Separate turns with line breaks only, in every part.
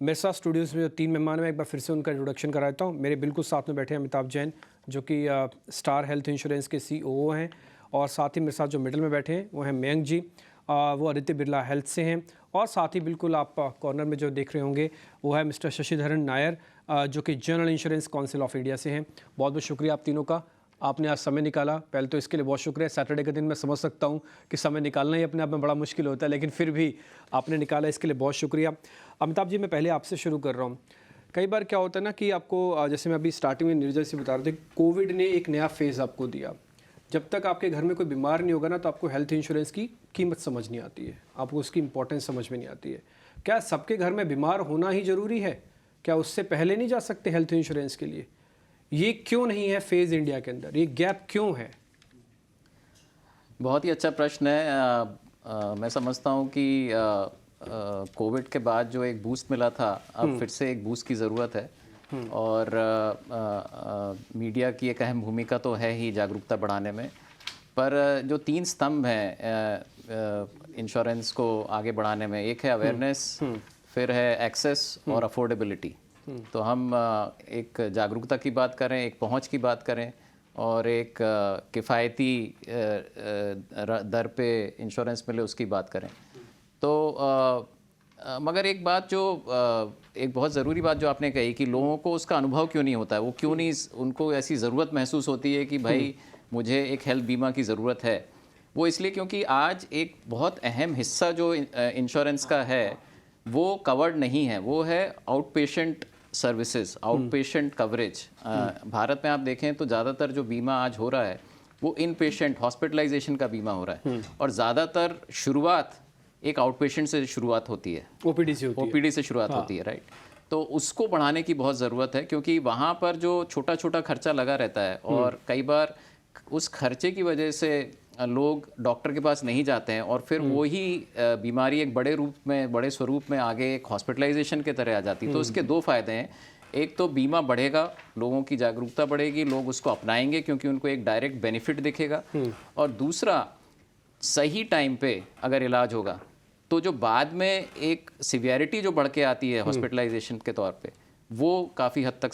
मेरे साथ स्टूडियोज़ में जो 3 मेहमान हैं, मैं एक बार फिर से उनका इंट्रोडक्शन करा देता हूँ। मेरे बिल्कुल साथ में बैठे हैं अमिताभ जैन, जो कि स्टार हेल्थ इंश्योरेंस के सीईओ हैं, और साथ ही मेरे साथ जो मिडल में बैठे हैं वो हैं मयंक जी। वो आदित्य बिरला हेल्थ से हैं, और साथ ही बिल्कुल आप कॉर्नर में जो देख रहे होंगे वो है मिस्टर शशिधरन नायर, जो कि general insurance council of India से हैं। बहुत बहुत शुक्रिया आप तीनों का, आपने आज समय निकाला। पहले तो इसके लिए बहुत शुक्रिया। सैटरडे के दिन मैं समझ सकता हूँ कि समय निकालना ही अपने आप में बड़ा मुश्किल होता है, लेकिन फिर भी आपने निकाला, इसके लिए बहुत शुक्रिया। अमिताभ जी, मैं पहले आपसे शुरू कर रहा हूँ। कई बार क्या होता है ना कि आपको, जैसे मैं अभी स्टार्टिंग में नीरज से बता रहे थे, कोविड ने एक नया फेज़ आपको दिया। जब तक आपके घर में कोई बीमार नहीं होगा ना, तो आपको हेल्थ इंश्योरेंस की कीमत समझ नहीं आती है, आपको उसकी इंपॉर्टेंस समझ में नहीं आती है। क्या सबके घर में बीमार होना ही ज़रूरी है? क्या उससे पहले नहीं जा सकते हेल्थ इंश्योरेंस के लिए? ये क्यों नहीं है फेज़ इंडिया के अंदर? ये गैप क्यों है?
बहुत ही अच्छा प्रश्न है। मैं समझता हूँ कि कोविड के बाद जो एक बूस्ट मिला था, अब फिर से एक बूस्ट की ज़रूरत है। और मीडिया की एक अहम भूमिका तो है ही जागरूकता बढ़ाने में, पर जो 3 स्तंभ हैं इंश्योरेंस को आगे बढ़ाने में, एक है अवेयरनेस, फिर है एक्सेस और अफोर्डेबिलिटी। तो हम एक जागरूकता की बात करें, एक पहुंच की बात करें, और एक किफ़ायती दर पे इंश्योरेंस मिले उसकी बात करें। तो मगर एक बात जो एक बहुत ज़रूरी बात जो आपने कही कि लोगों को उसका अनुभव क्यों नहीं होता है, वो क्यों नहीं, उनको ऐसी ज़रूरत महसूस होती है कि भाई मुझे एक हेल्थ बीमा की ज़रूरत है। वो इसलिए क्योंकि आज एक बहुत अहम हिस्सा जो इंश्योरेंस का है वो कवर्ड नहीं है, वो है out patient services, out patient coverage. Bharat में आप देखें तो ज़्यादातर जो बीमा आज हो रहा है वो इन पेशेंट हॉस्पिटलाइजेशन का बीमा हो रहा है, और ज़्यादातर शुरुआत एक आउट पेशेंट से शुरुआत होती है,
ओपीडी से होती है।
ओपीडी से शुरुआत होती है, राइट। तो उसको बढ़ाने की बहुत ज़रूरत है, क्योंकि वहाँ पर जो छोटा छोटा खर्चा लगा रहता है, और कई बार उस खर्चे की वजह से लोग डॉक्टर के पास नहीं जाते हैं, और फिर वही बीमारी एक बड़े रूप में, बड़े स्वरूप में आगे एक हॉस्पिटलाइजेशन के तरह आ जाती है। तो इसके 2 फायदे हैं। एक तो बीमा बढ़ेगा, लोगों की जागरूकता बढ़ेगी, लोग उसको अपनाएंगे क्योंकि उनको एक डायरेक्ट बेनिफिट दिखेगा। और दूसरा, सही टाइम पे अगर इलाज होगा तो जो बाद में एक सिवियरिटी जो बढ़ के आती है हॉस्पिटलाइजेशन के तौर पे, वो काफ़ी हद तक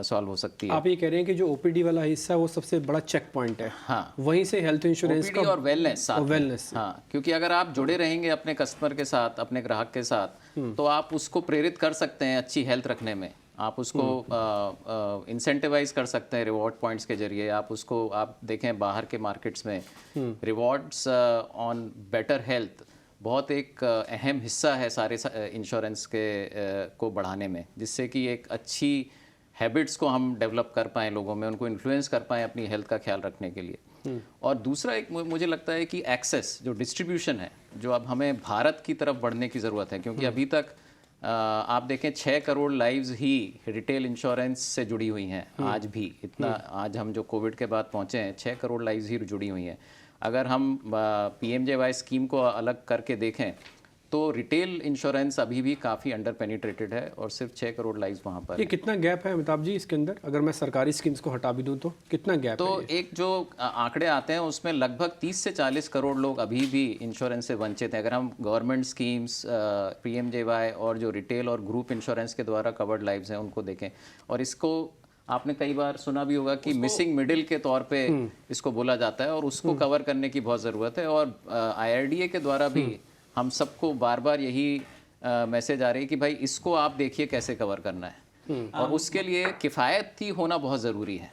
सॉल्व हो सकती है।
आप ये कह रहे हैं कि जो ओपीडी वाला हिस्सा है वो सबसे बड़ा चेक पॉइंट है।
हाँ,
वहीं से हेल्थ इंश्योरेंस का
और वेलनेस साथ में।
वेलनेस।
हाँ, क्योंकि अगर आप जुड़े रहेंगे अपने कस्टमर के साथ, अपने ग्राहक के साथ, तो आप उसको प्रेरित कर सकते हैं अच्छी हेल्थ रखने में। आप उसको इंसेंटिवाइज कर सकते हैं रिवॉर्ड पॉइंट्स के जरिए। आप उसको, आप देखें बाहर के मार्केट्स में रिवॉर्ड्स ऑन बेटर हेल्थ बहुत एक अहम हिस्सा है सारे इंश्योरेंस के को बढ़ाने में, जिससे कि एक अच्छी हैबिट्स को हम डेवलप कर पाएँ लोगों में, उनको इन्फ्लुएंस कर पाएँ अपनी हेल्थ का ख्याल रखने के लिए। और दूसरा एक मुझे लगता है कि एक्सेस, जो डिस्ट्रीब्यूशन है, जो अब हमें भारत की तरफ बढ़ने की ज़रूरत है, क्योंकि अभी तक आप देखें 6 करोड़ लाइव्स ही रिटेल इंश्योरेंस से जुड़ी हुई हैं आज भी। इतना आज हम जो कोविड के बाद पहुँचे हैं, 6 करोड़ लाइव्स ही जुड़ी हुई हैं। अगर हम PMJY स्कीम को अलग करके देखें तो रिटेल इंश्योरेंस अभी भी काफ़ी अंडर पेनिट्रेटेड है, और सिर्फ 6 करोड़ लाइव्स वहाँ पर
ये कितना गैप है अमिताभ जी इसके अंदर? अगर मैं सरकारी स्कीम्स को हटा भी दूं तो कितना गैप
तो
है ये?
एक जो आंकड़े आते हैं उसमें लगभग 30 से 40 करोड़ लोग अभी भी इंश्योरेंस से वंचित हैं। अगर हम गवर्नमेंट स्कीम्स, PMJY और जो रिटेल और ग्रुप इंश्योरेंस के द्वारा कवर्ड लाइव्स हैं उनको देखें, और इसको आपने कई बार सुना भी होगा कि मिसिंग मिडिल के तौर पे इसको बोला जाता है, और उसको कवर करने की बहुत ज़रूरत है। और IRDA के द्वारा भी हम सबको बार बार यही मैसेज आ रही है कि भाई इसको आप देखिए कैसे कवर करना है, और उसके लिए किफ़ायती होना बहुत ज़रूरी है।